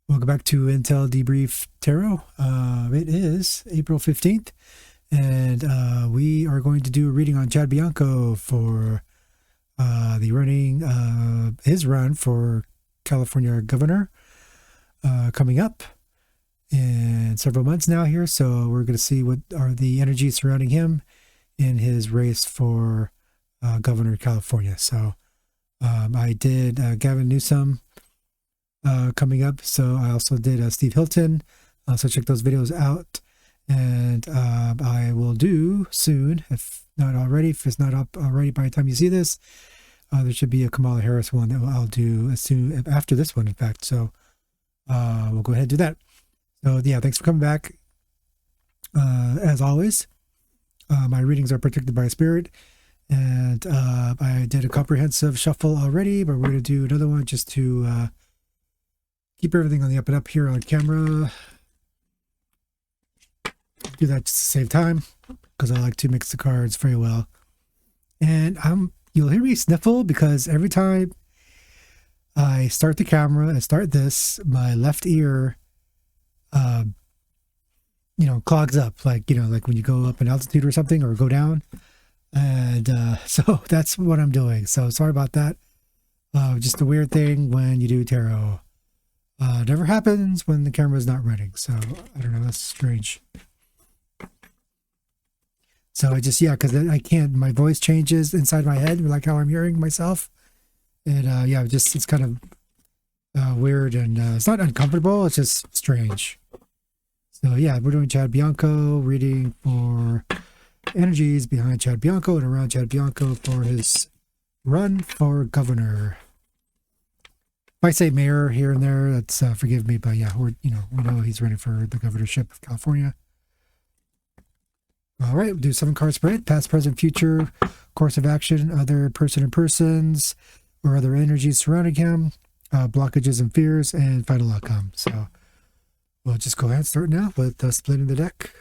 Welcome back to Intel Debrief Tarot. It is April 15th, and we are going to do a reading on Chad Bianco for the running, his run for California governor coming up in several months now here. So we're going to see what are the energies surrounding him in his race for governor of California. So I did Gavin Newsom coming up. So I also did Steve Hilton. So check those videos out. And I will do soon, if not already, if it's not up already by the time you see this, there should be a Kamala Harris one that I'll do as soon after this one, in fact. So we'll go ahead and do that. So yeah, thanks for coming back. As always, my readings are protected by spirit. And I did a comprehensive shuffle already, but we're going to do another one just to keep everything on the up and up here on camera. Do that just to save time, because I like to mix the cards very well. And you'll hear me sniffle because every time I start the camera and start this, my left ear, clogs up, like when you go up in altitude or something or go down. And so that's what I'm doing. So sorry about that. Just a weird thing when you do tarot. Never happens when the camera is not running. So I don't know. That's strange. So I just, because I can't, my voice changes inside my head, like how I'm hearing myself. And it's kind of weird, and it's not uncomfortable. It's just strange. So yeah, we're doing Chad Bianco, reading for energies behind Chad Bianco and around Chad Bianco for his run for governor. If I say mayor here and there, that's forgive me, but yeah, we know he's running for the governorship of California. All right, we'll do 7 card spread: past, present, future, course of action, other person and persons, or other energies surrounding him, blockages and fears, and final outcome. So we'll just go ahead and start now with splitting the deck.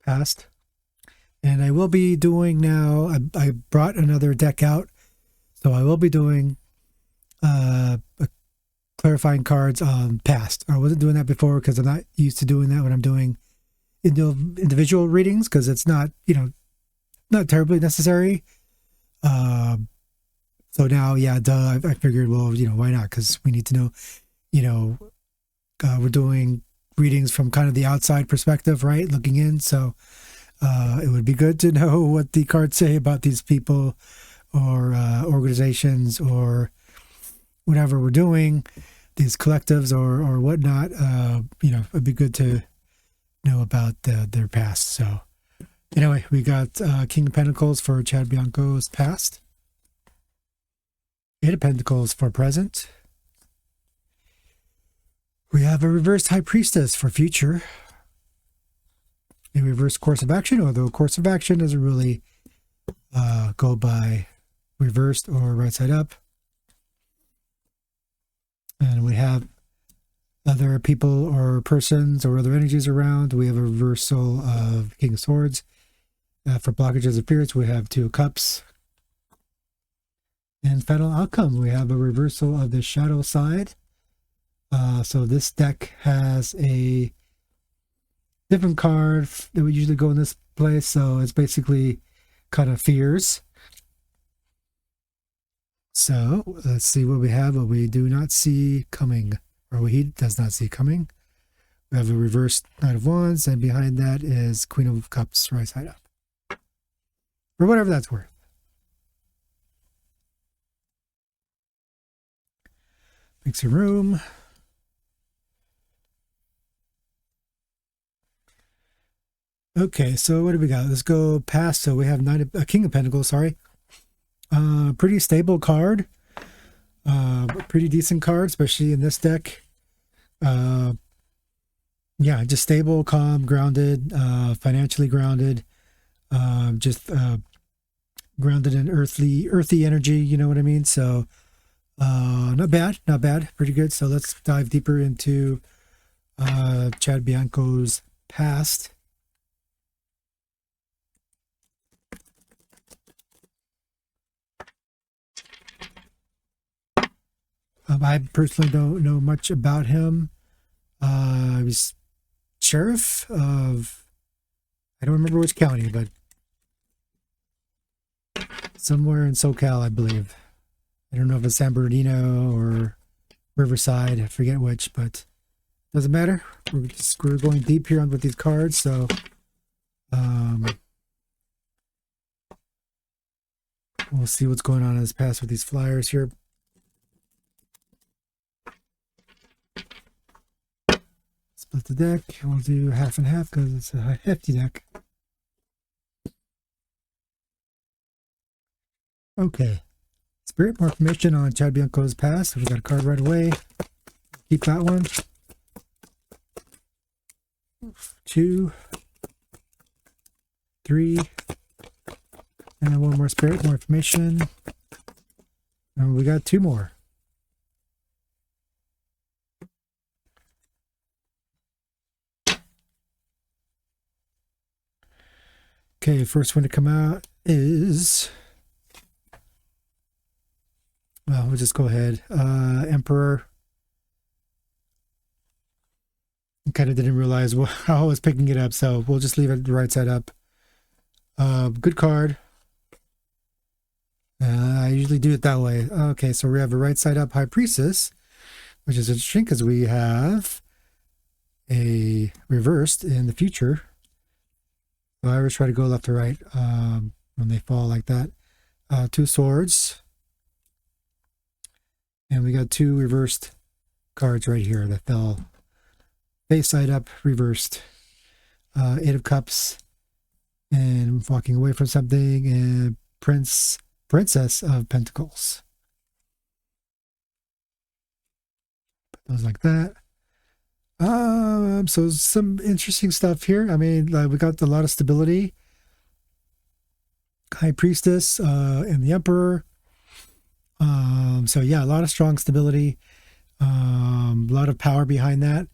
Past. And I will be doing now, I brought another deck out, so I will be doing clarifying cards on past. I wasn't doing that before because I'm not used to doing that when I'm doing individual readings, because it's not, not terribly necessary. So now, I figured, well, why not? Because we need to know, we're doing readings from kind of the outside perspective, right? Looking in. So it would be good to know what the cards say about these people or organizations or whatever we're doing, these collectives or whatnot. It'd be good to know about their past. So anyway, we got King of Pentacles for Chad Bianco's past, 8 of Pentacles for present. We have a reversed High Priestess for future, a reversed course of action, although course of action doesn't really go by reversed or right side up. And we have other people or persons or other energies around. We have a reversal of King of Swords. For blockages and fears, we have 2 of Cups. And final outcome, we have a reversal of the shadow side. So this deck has a different card that would usually go in this place. So it's basically kind of fears. So let's see what we have, what we do not see coming, or what he does not see coming. We have a reversed Knight of Wands, and behind that is Queen of Cups right side up. Or whatever that's worth. Make some room. Okay, so what do we got? Let's go past. So we have King of Pentacles, sorry. Pretty stable card. Pretty decent card, especially in this deck. Just stable, calm, grounded, financially grounded. Grounded in earthy energy, you know what I mean? So not bad, pretty good. So let's dive deeper into Chad Bianco's past. I personally don't know much about him. He was sheriff of, I don't remember which county, but somewhere in SoCal, I believe. I don't know if it's San Bernardino or Riverside, I forget which, but doesn't matter. We're going deep here on with these cards, so we'll see what's going on in this past with these flyers here. Split the deck. We'll do half and half because it's a hefty deck. Okay. Spirit, more information on Chad Bianco's past. We got a card right away. Keep that one. 2, 3, and one more spirit, more information. And we got 2 more. Okay, first one to come out is, well, we'll just go ahead. Emperor. I kind of didn't realize how I was picking it up, so we'll just leave it right side up. Good card. I usually do it that way. Okay, so we have a right side up High Priestess, which is interesting because we have a reversed in the future. So I always try to go left to right when they fall like that. 2 swords. And we got 2 reversed cards right here that fell face side up, reversed. 8 of Cups, and walking away from something, and Princess of Pentacles. Put those like that. So some interesting stuff here. I mean, we got a lot of stability. High Priestess and the Emperor. So yeah, a lot of strong stability. A lot of power behind that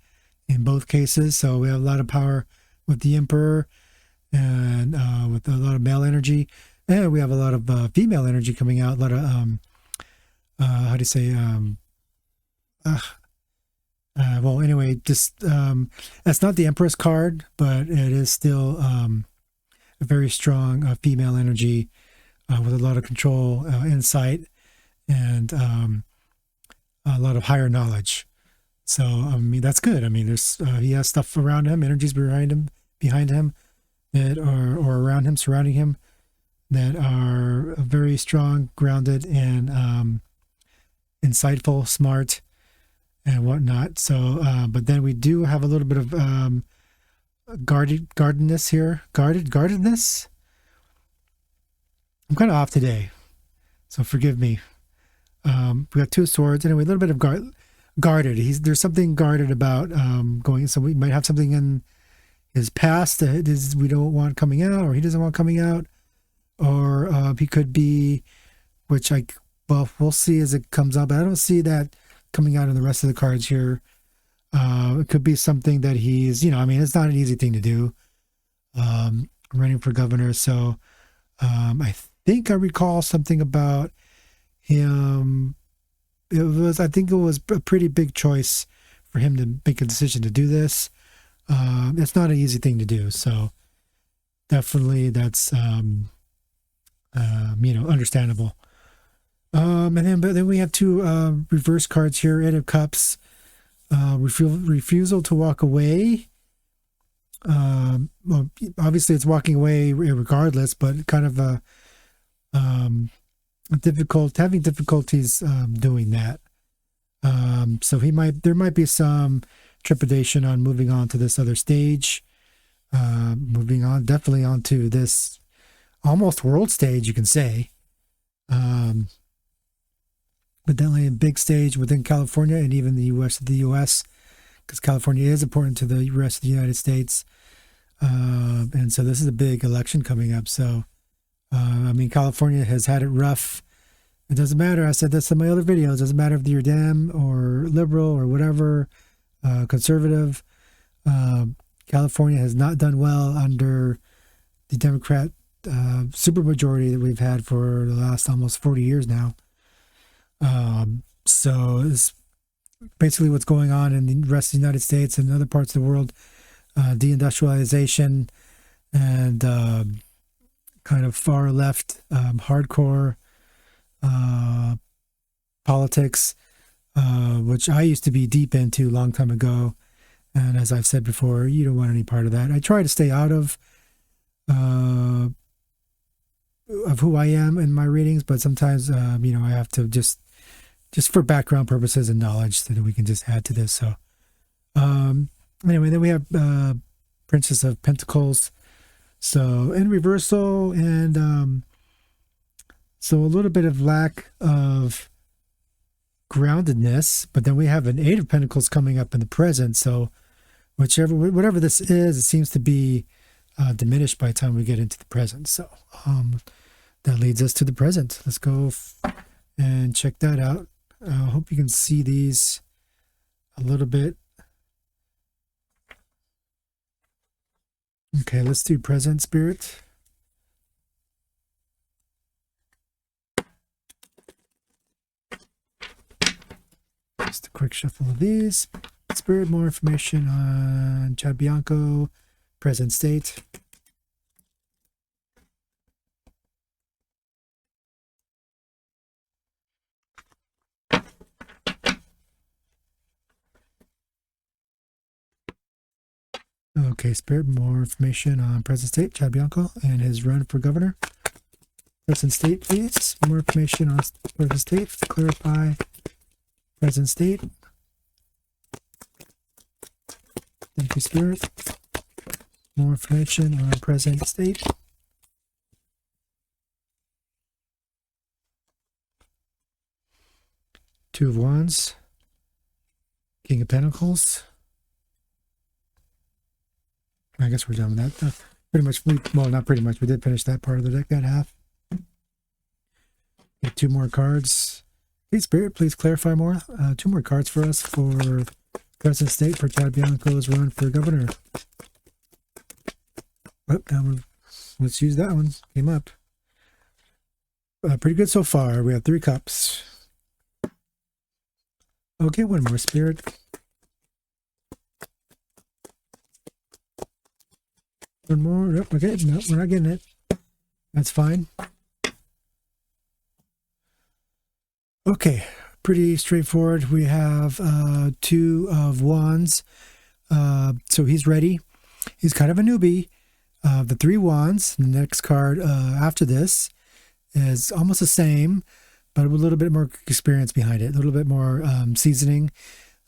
in both cases. So we have a lot of power with the Emperor and with a lot of male energy. And we have a lot of female energy coming out. A lot of, how do you say, well, anyway, just that's not the Empress card, but it is still a very strong female energy with a lot of control, insight, and a lot of higher knowledge. So I mean, that's good. I mean, there's he has stuff around him, energies behind him, that are, or around him, surrounding him, that are very strong, grounded, and insightful, smart, and whatnot. So, but then we do have a little bit of guardedness here. Guardedness. I'm kind of off today, so forgive me. We got 2 swords. Anyway, a little bit of guarded. There's something guarded about going. So we might have something in his past that we don't want coming out, or he doesn't want coming out, or he could be, which we'll see as it comes up. But I don't see that coming out in the rest of the cards here. It could be something that he's, I mean, it's not an easy thing to do, running for governor. So I think I recall something about him. I think it was a pretty big choice for him to make a decision to do this. It's not an easy thing to do. So definitely that's, understandable. But then we have 2 reverse cards here. 8 of Cups, refusal to walk away. Well, obviously it's walking away regardless, but kind of having difficulties doing that. So there might be some trepidation on moving on to this other stage. Moving on, definitely onto this almost world stage, you can say. But definitely a big stage within California and even the U.S. because California is important to the rest of the United States. And so this is a big election coming up. So, I mean, California has had it rough. It doesn't matter. I said this in my other videos. It doesn't matter if you're Dem or liberal or whatever, conservative. California has not done well under the Democrat supermajority that we've had for the last almost 40 years now. So it's basically what's going on in the rest of the United States and other parts of the world, deindustrialization and kind of far left, hardcore politics, which I used to be deep into a long time ago. And as I've said before, you don't want any part of that. I try to stay out of who I am in my readings, but sometimes, I have to just for background purposes and knowledge so that we can just add to this. So, anyway, then we have Princess of Pentacles. So in reversal, and so a little bit of lack of groundedness, but then we have an Eight of Pentacles coming up in the present. So whatever this is, it seems to be diminished by the time we get into the present. So that leads us to the present. Let's go and check that out. I hope you can see these a little bit. Okay, let's do present, Spirit. Just a quick shuffle of these. Spirit, more information on Chad Bianco, present state. Okay, Spirit, more information on present state, Chad Bianco, and his run for governor. Present state, please. More information on present state. Clarify present state. Thank you, Spirit. More information on present state. Two of Wands. King of Pentacles. I guess we're done with that. Pretty much, well, not pretty much. We did finish that part of the deck, that half. Get two more cards. Hey, Spirit, please clarify more. Two more cards for us for present state for Chad Bianco's run for governor. Oh, let's use that one. Came up. Pretty good so far. We have 3 cups. Okay, one more, Spirit. One more. Yep, okay, no, we're not getting it. That's fine. Okay, pretty straightforward. We have 2 of Wands. So he's ready. He's kind of a newbie. The 3 Wands, the next card after this, is almost the same, but with a little bit more experience behind it, a little bit more seasoning.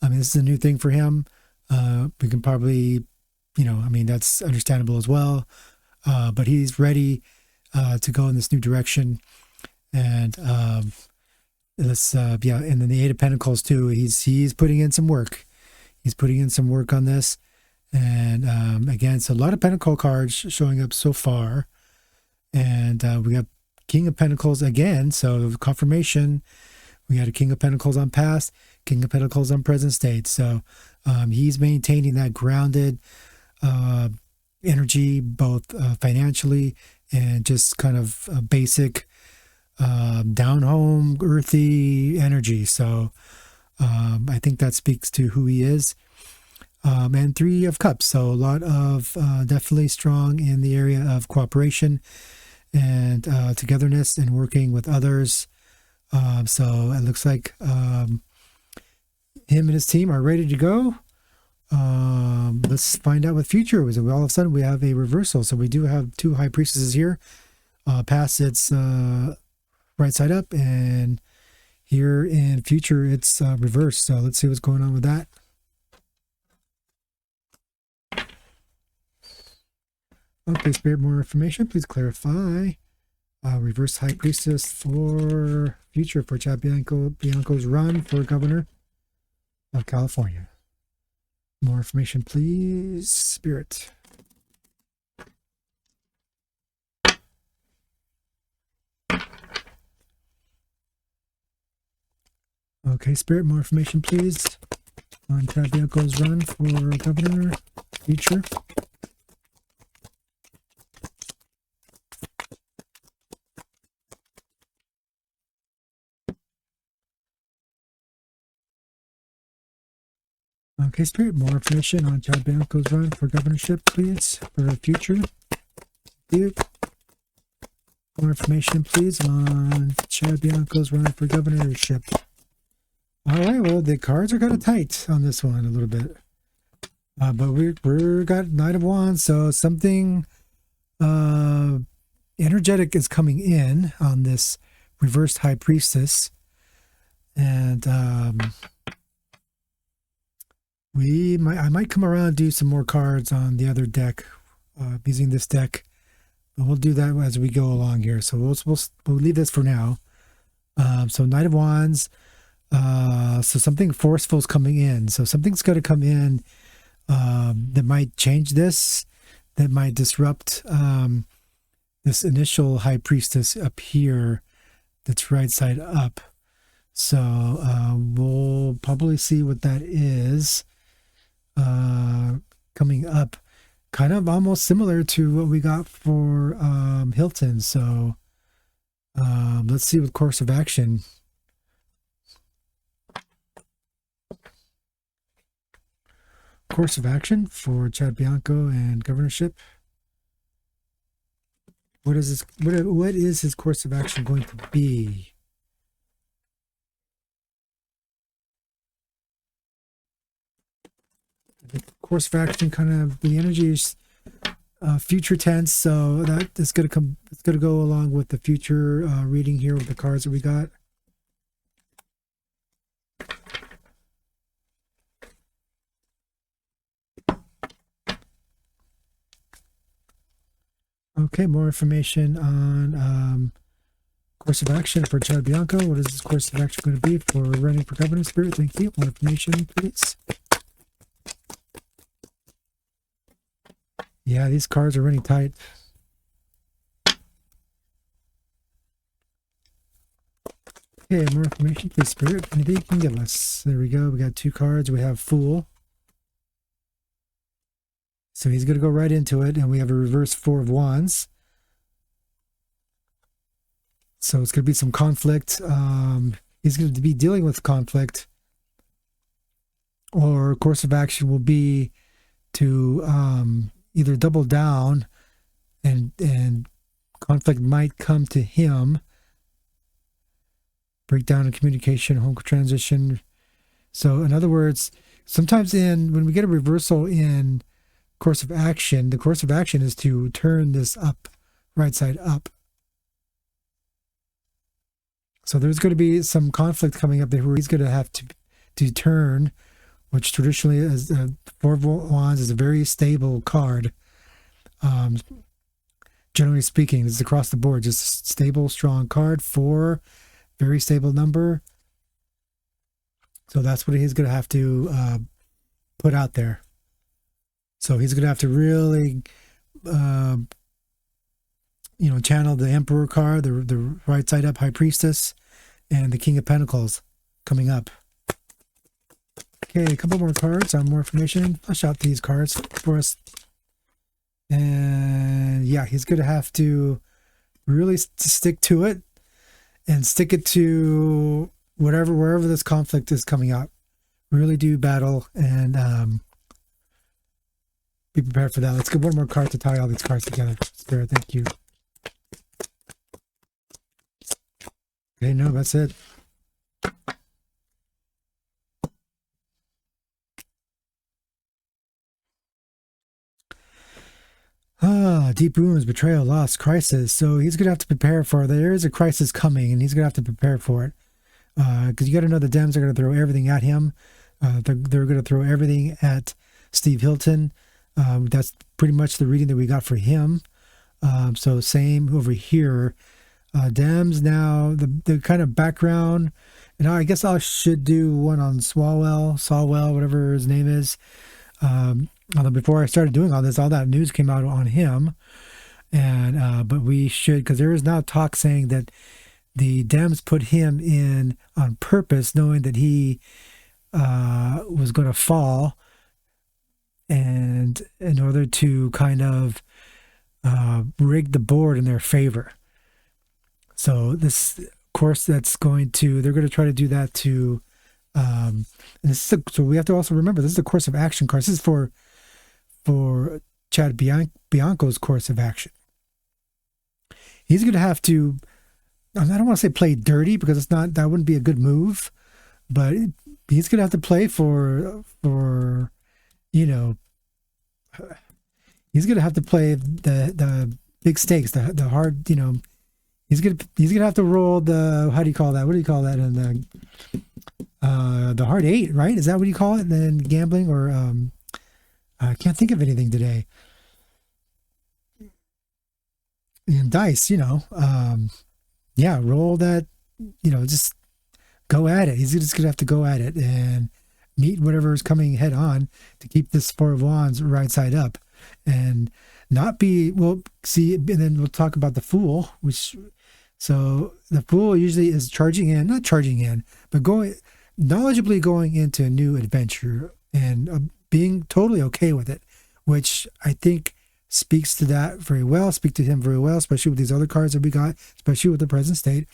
I mean, this is a new thing for him. We can probably, that's understandable as well. But he's ready to go in this new direction. And let's, and then the Eight of Pentacles too. He's putting in some work. He's putting in some work on this. And again, so a lot of Pentacle cards showing up so far. And we got King of Pentacles again. So confirmation. We had a King of Pentacles on past, King of Pentacles on present state. So he's maintaining that grounded energy, both financially and just kind of basic down home, earthy energy. So I think that speaks to who he is. And 3 of Cups. So a lot of definitely strong in the area of cooperation and togetherness and working with others. So it looks like him and his team are ready to go. Let's find out what future was. All of a sudden we have a reversal. So we do have 2 high priestesses here. Past it's right side up, and here in future it's reversed. So let's see what's going on with that. Okay, Spirit, more information. Please clarify. Reverse High Priestess for future for Chad Bianco's run for governor of California. More information, please, Spirit. Okay, Spirit, more information, please, on Chad Bianco's run for governor future. Okay, Spirit, more information on Chad Bianco's run for governorship, please, for the future. Thank you. More information, please, on Chad Bianco's run for governorship. All right, well, the cards are kind of tight on this one a little bit. But we're got Knight of Wands, so something energetic is coming in on this reversed High Priestess. And I might come around and do some more cards on the other deck using this deck. But we'll do that as we go along here. So we'll leave this for now. So Knight of Wands. So something forceful is coming in. So something's going to come in that might change this, that might disrupt this initial High Priestess up here that's right side up. So we'll probably see what that is coming up. Kind of almost similar to what we got for Hilton. So let's see what course of action. Course of action for Chad Bianco and governorship. What is his course of action going to be? The course of action, kind of the energy is future tense, so that is going to come. It's going to go along with the future reading here with the cards that we got. Okay, more information on course of action for Chad Bianco. What is this course of action going to be for running for governor, Spirit? Thank you. More information, please. Yeah, these cards are running tight. Okay, more information, please, Spirit. Anything you can give us. There we go. We got two cards. We have Fool. So he's going to go right into it, and we have a reverse Four of Wands. So it's going to be some conflict. He's going to be dealing with conflict, or course of action will be to either double down, and conflict might come to him. Breakdown in communication, home transition. So in other words, sometimes when we get a reversal in course of action, the course of action is to turn this up, right side up. So there's going to be some conflict coming up there where he's going to have to turn, which traditionally is Four of Wands is a very stable card. Generally speaking, it's across the board, just a stable, strong card. 4, very stable number. So that's what he's going to have to put out there. So he's going to have to really, channel the Emperor card, the right side up High Priestess, and the King of Pentacles coming up. Okay, a couple more cards on more information. Flesh out these cards for us. And yeah, he's going to have to really stick to it and stick it to wherever this conflict is coming up. Really do battle and be prepared for that. Let's get one more card to tie all these cards together. Spirit, thank you. Okay, no, that's it. Deep wounds, betrayal, loss, crisis. So he's going to have to prepare for it. There is a crisis coming, and he's going to have to prepare for it. Because you got to know the Dems are going to throw everything at him. They're going to throw everything at Steve Hilton. That's pretty much the reading that we got for him. So same over here. Dems now, the kind of background, and I guess I should do one on Swalwell, whatever his name is. Although before I started doing all this, all that news came out on him. And but we should, because there is now talk saying that the Dems put him in on purpose, knowing that he was going to fall, and in order to kind of rig the board in their favor. So this, of course, they're going to try to do that to And this is so we have to also remember this is a course of action card. This is for Chad Bianco's course of action. He's going to have to, I don't want to say play dirty because that wouldn't be a good move, but he's going to have to play for he's going to have to play the big stakes, the hard, he's going to have to roll the, how do you call that? What do you call that? And the hard 8, right? Is that what you call it? And then gambling, or I can't think of anything today. And dice, roll that, just go at it. He's just going to have to go at it and meet whatever is coming head on to keep this 4 of Wands right side up and not be, and then we'll talk about the Fool, so the Fool usually is not charging in, but knowledgeably going into a new adventure and being totally okay with it, which I think speaks to him very well, especially with these other cards that we got, especially with the present state.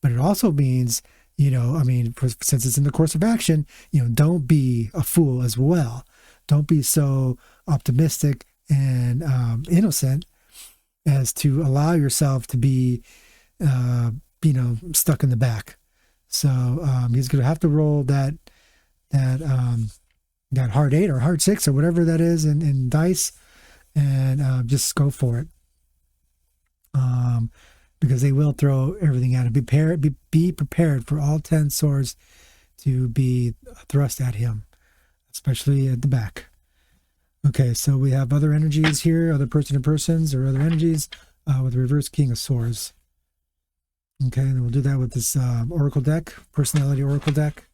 But it also means, since it's in the course of action, don't be a fool as well. Don't be so optimistic and innocent as to allow yourself to be, stuck in the back. So he's going to have to roll that hard 8 or hard 6 or whatever that is in dice, and just go for it. Because they will throw everything at him. Be prepared for all 10 swords to be thrust at him, especially at the back. Okay, so we have other energies here, other person to persons or other energies with reverse King of Swords. Okay, and we'll do that with this Oracle deck, Personality Oracle deck.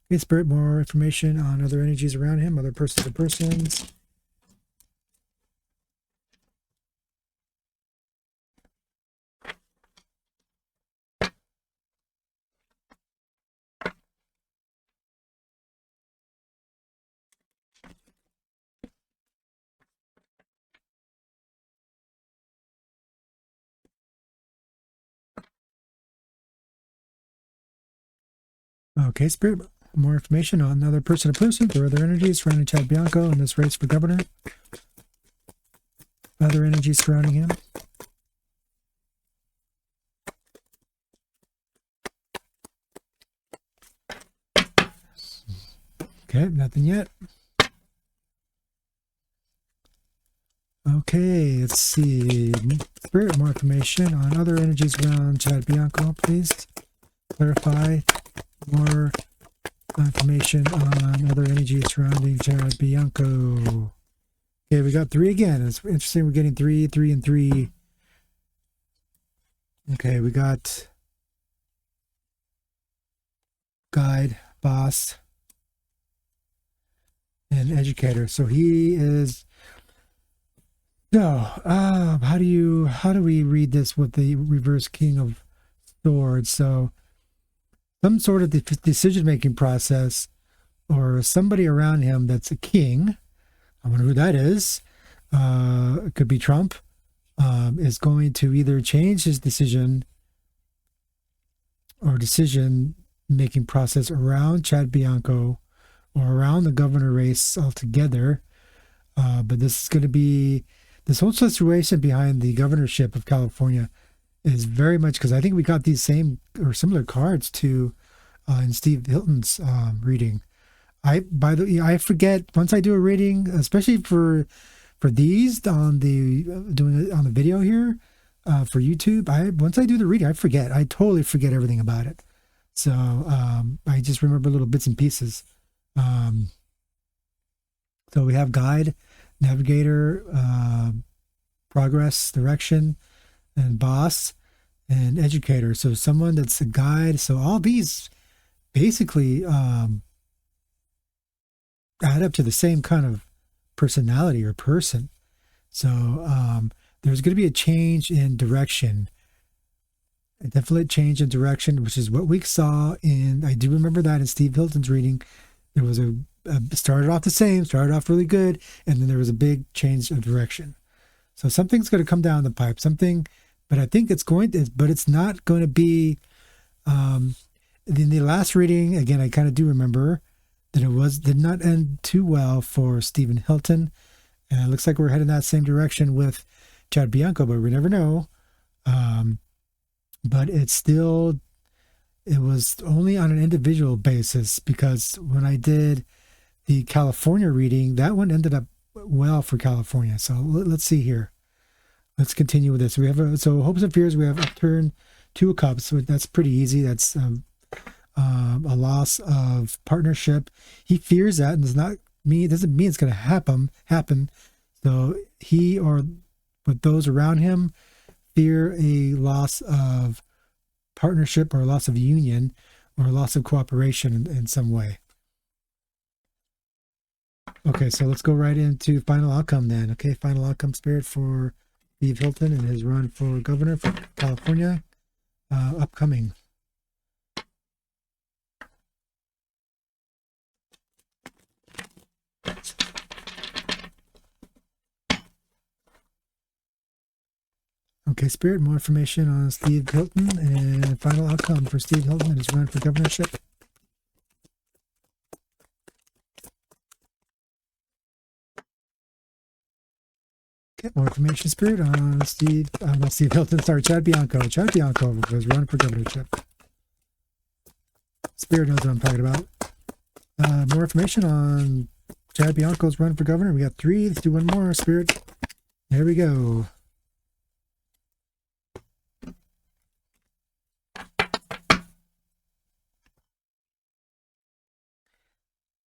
Okay, Spirit, more information on other energies around him, other person to persons. Okay, Spirit, more information on another person to person or other energies surrounding Chad Bianco in this race for governor. Other energies surrounding him. Okay, nothing yet. Okay, let's see. Spirit, more information on other energies around Chad Bianco, please. Clarify. More information on other energies surrounding Chad Bianco. Okay, we got 3 again. It's interesting. We're getting 3, 3, and 3. Okay, we got guide, boss, and educator. So he is. No, how do we read this with the reverse King of Swords? So some sort of decision-making process, or somebody around him that's a king. I wonder who that is. It could be Trump. Is going to either change his decision or decision-making process around Chad Bianco or around the governor race altogether. But this is going to be, this whole situation behind the governorship of California is very much, because I think we got these same or similar cards to in Steve Hilton's reading. I forget once I do a reading, especially for these on doing it on the video here for YouTube. Once I do the reading, I forget. I totally forget everything about it. So I just remember little bits and pieces. So we have guide, navigator, progress, direction, and boss, and educator. So someone that's a guide. So all these basically add up to the same kind of personality or person. So there's going to be a change in direction, a definite change in direction, which is what we saw in, I do remember that in Steve Hilton's reading. There was started off the same, started off really good, and then there was a big change of direction. So something's going to come down the pipe, but I think it's going to, but it's not going to be, in the last reading, again, I kind of do remember that did not end too well for Stephen Hilton. And it looks like we're heading that same direction with Chad Bianco, but we never know. But it was only on an individual basis, because when I did the California reading, that one ended up well for California. So let's see here. Let's continue with this. We have so hopes and fears. We have upturn 2 of cups. So that's pretty easy. That's a loss of partnership. He fears that, and it doesn't mean it's going to happen. So he or with those around him fear a loss of partnership, or a loss of union, or a loss of cooperation in some way. Okay, so let's go right into final outcome then. Okay, final outcome, Spirit, for Steve Hilton and his run for governor for California, upcoming. Okay, Spirit, more information on Steve Hilton and final outcome for Steve Hilton and his run for governorship. Okay, more information, Spirit, on Steve Hilton, sorry, Chad Bianco. Chad Bianco was run for governorship. Spirit knows what I'm talking about. More information on Chad Bianco's run for governor. We got 3. Let's do one more, Spirit. There we go.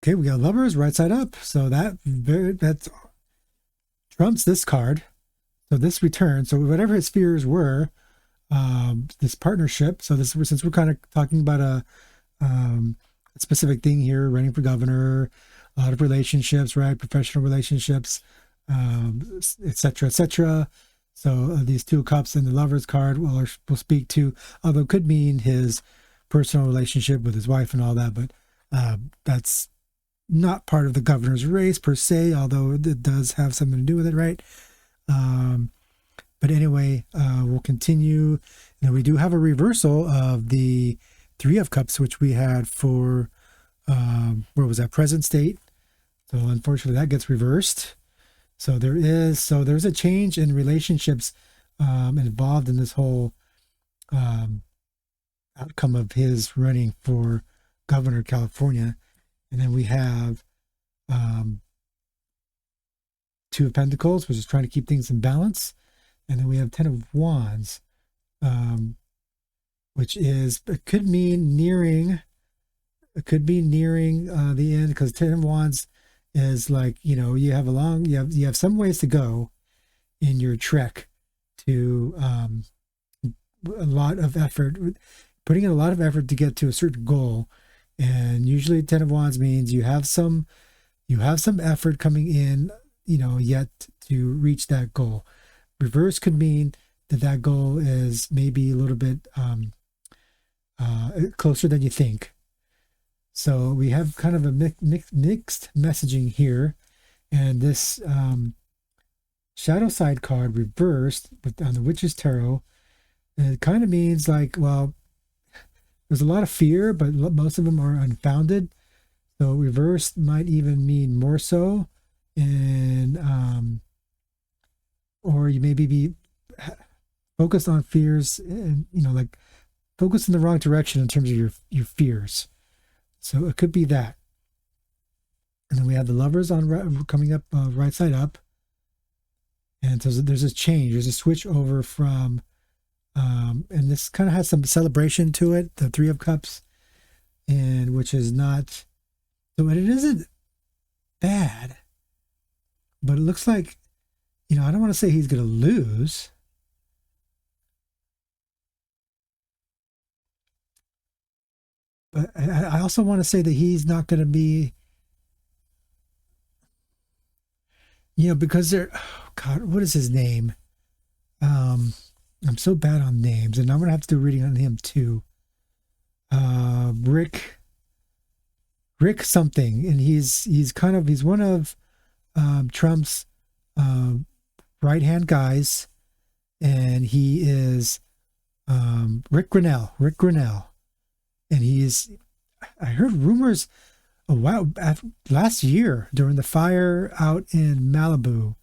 Okay, we got Lovers right side up. So that trumps this card. So this return. So whatever his fears were, this partnership. So since we're kind of talking about a specific thing here, running for governor, a lot of relationships, right? Professional relationships, etc., etc. So these 2 cups and the Lovers card will speak to, although it could mean his personal relationship with his wife and all that, but that's not part of the governor's race per se, although it does have something to do with it, right? But anyway, we'll continue. Now we do have a reversal of the 3 of cups, which we had for where was that, present state. So unfortunately that gets reversed. So there's a change in relationships involved in this whole outcome of his running for governor of California. And then we have 2 of Pentacles, which is trying to keep things in balance. And then we have 10 of Wands, which it could mean nearing the end, because 10 of Wands is like, you have some ways to go in your trek to a lot of effort, putting in a lot of effort to get to a certain goal. And usually 10 of Wands means you have some effort coming in, yet to reach that goal. Reverse could mean that goal is maybe a little bit closer than you think. So we have kind of a mixed messaging here. And this shadow side card reversed on the Witch's Tarot, it kind of means like, well, there's a lot of fear, but most of them are unfounded. So reversed might even mean more so. And, or you maybe be focused on fears and, like focused in the wrong direction in terms of your fears. So it could be that. And then we have the Lovers coming up right side up. And so there's a change. There's a switch over from, and this kind of has some celebration to it, the 3 of Cups, and which is not, so it isn't bad, but it looks like, I don't want to say he's going to lose. But I also want to say that he's not going to be, because oh God, what is his name? I'm so bad on names, and I'm going to have to do a reading on him too. Rick something, and he's one of Trump's right-hand guys, and he is Rick Grinnell. and I heard rumors a while last year during the fire out in Malibu,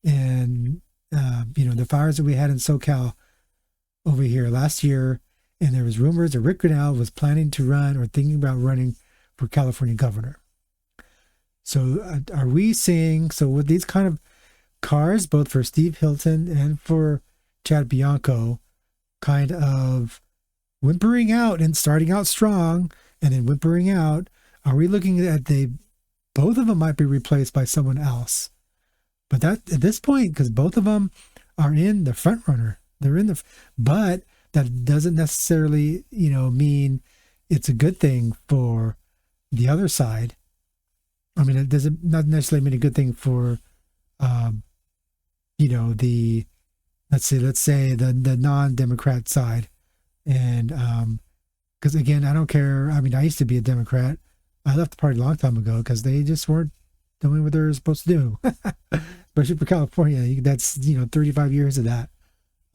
and the fires that we had in SoCal over here last year, and there was rumors that Rick Grinnell was planning to run or thinking about running for California governor. So are we seeing, so with these kind of cars, both for Steve Hilton and for Chad Bianco, kind of whimpering out and starting out strong and then whimpering out, are we looking at both of them might be replaced by someone else? But that at this point, because both of them are in the front runner, but that doesn't necessarily, mean it's a good thing for the other side. I mean, it doesn't not necessarily mean a good thing for, the let's say the non-Democrat side, and because again, I don't care. I mean, I used to be a Democrat. I left the party a long time ago because they just weren't doing what they're supposed to do, especially for California. That's 35 years of that.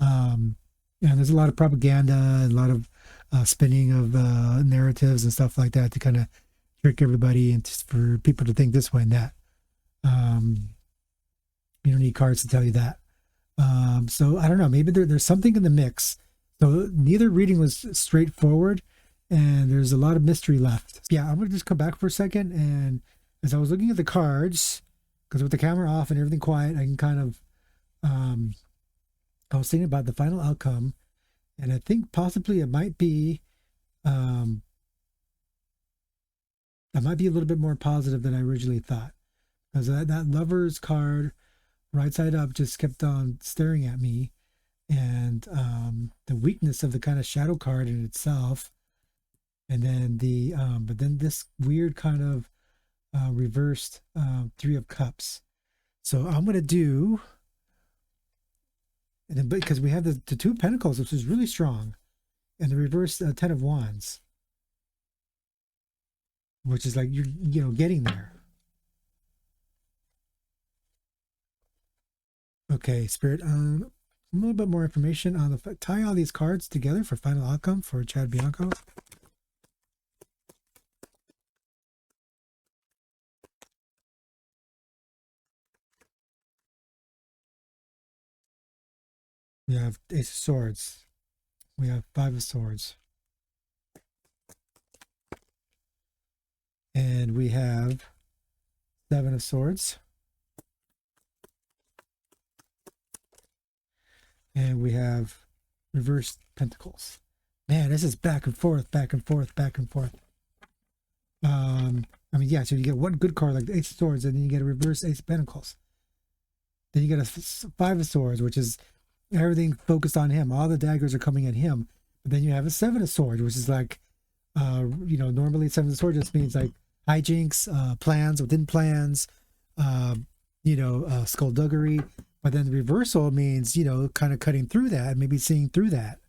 And there's a lot of propaganda and a lot of spinning of narratives and stuff like that to kind of trick everybody and for people to think this way and that. You don't need cards to tell you that. So I don't know. Maybe there's something in the mix. So neither reading was straightforward, and there's a lot of mystery left. Yeah, I'm going to just come back for a second. And as I was looking at the cards, because with the camera off and everything quiet, I can kind of, I was thinking about the final outcome, and I think possibly it might be a little bit more positive than I originally thought. Because that Lovers card right side up just kept on staring at me, and the weakness of the kind of shadow card in itself, and then but then this weird kind of reversed Three of Cups. So I'm gonna do, and then because we have the Two of Pentacles, which is really strong, and the reverse Ten of Wands, which is like you're getting there. Okay, Spirit, a little bit more information on tie all these cards together for final outcome for Chad Bianco. We have Ace of Swords. We have Five of Swords. And we have Seven of Swords. And we have reversed Pentacles. Man, this is back and forth, back and forth, back and forth. I mean, yeah, so you get one good card like the Ace of Swords, and then you get a reverse Ace of Pentacles. Then you get a Five of Swords, which is everything focused on him. All the daggers are coming at him. But then you have a Seven of Swords, which is like, normally Seven of Swords just means like hijinks, plans within plans, skullduggery. But then the reversal means, kind of cutting through that, maybe seeing through that.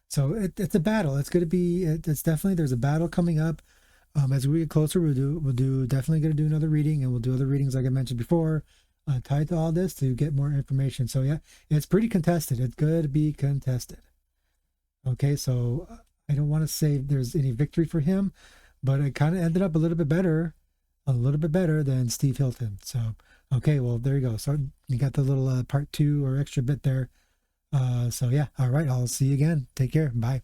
So it's a battle. It's going to be, it's definitely, there's a battle coming up. As we get closer, definitely going to do another reading, and we'll do other readings, like I mentioned before, tied to all this to get more information. So yeah, it's pretty contested. It's going to be contested. Okay, so I don't want to say there's any victory for him, but it kind of ended up a little bit better than Steve Hilton. So, okay, well, there you go. So you got the little part 2 or extra bit there. So yeah, all right, I'll see you again. Take care. Bye.